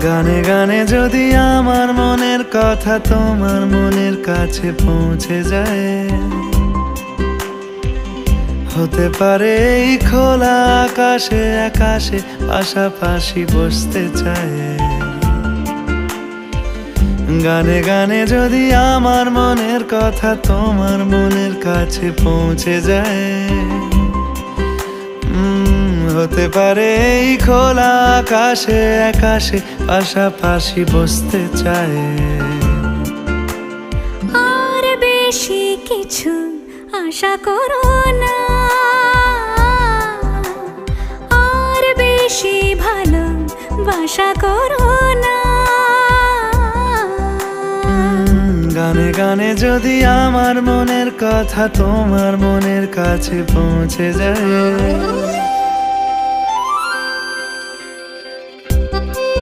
গানে গানে যদি আমার মনের কথা তোমার মনের কাছে পৌঁছে যায়, হতে পারে এই খোলা আকাশে আকাশে পাশাপাশি বসতে চায়। গানে গানে যদি আমার মনের কথা তোমার মনের কাছে পৌঁছে যায়, হতে পারে এই খোলা আকাশে আকাশে পাশাপাশি বসতে চায়। আর বেশি কিছু আশা করো না, আর বেশি ভালোবাসা করো না। গানে গানে যদি আমার মনের কথা তোমার মনের কাছে পৌঁছে যায়,